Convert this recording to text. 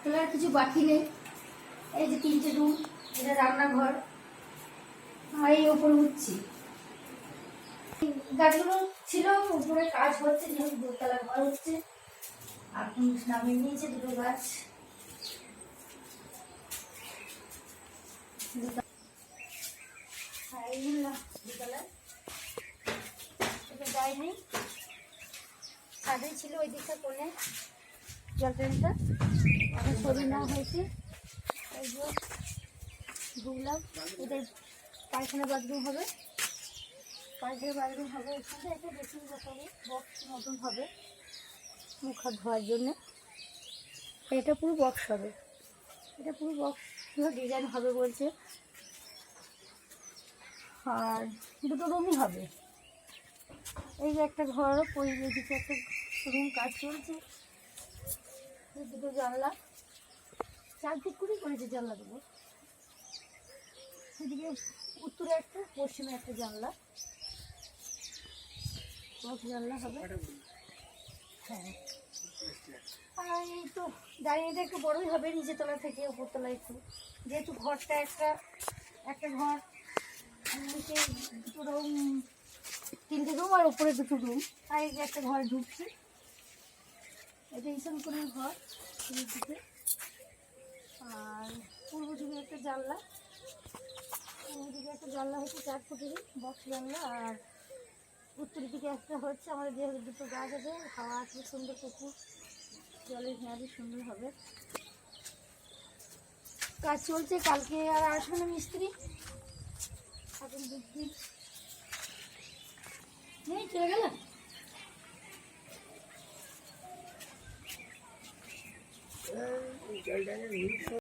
তোলার কিছু বাকি নেই। এই যে 3টে রুম, এটা রান্নাঘর, আর এই ওপরে উঠছি। গাছগুলো ছিল উপরে, কাজ হচ্ছে, যেহেতু দোতলা ঘর হচ্ছে। এখন নামিয়ে নিয়েছে দুটো গাছ। এটা যায়নি, ছাদেই ছিল ওই দিকটা কোণে জল ট্রেনটা। এখন শরীর না হয়েছে, এই যে ঢুকলাম। এদের পায়খানা বাথরুম হবে, পায়খানা বাথরুম হবে। এখানে একটা বেসিন বসাবো, বক্স মতন হবে মুখ হাত ধোয়ার জন্যে। এটা পুরো বক্স হবে, এটা পুরো বক্স ডিজাইন হবে বলছে। আর দুটো রুমই হবে। এই যে একটা ঘর, পরিবেশ দিকে একটা রুম কাজ চলছে। দুটো জানলা, 4 ফিট করেই করেছে জানলা দুটো। সেদিকে উত্তরে একটা, পশ্চিমে একটা জানলা, জানলা হবে। হ্যাঁ, আর এই তো দাঁড়িয়েটা একটু বড়ই হবে নিচের তলা থেকে উপরতলা একটু, যেহেতু ঘরটা একটা ঘর, নিচে দুটো রুম, 3টে রুম আর উপরে 2টো রুম। আর এই যে একটা ঘর ঢুকছে, এটা ঈশান কোণের ঘর দিকে। আর পূর্ব দিকে একটা জানলা, পূর্ব দিকে একটা জানলা হচ্ছে 4 ফুটেরই বক্স জানলা। আর উত্তর দিকে একটা হচ্ছে, আমাদের যেহেতু দুটো গাছ আছে, হাওয়া আছে, সুন্দর পুকুর, জলের হেঁয়ালি সুন্দর হবে। কাজ চলছে, কালকে আর আসবে না মিস্ত্রি, এখন 2 দিন নেই, চলে গেল।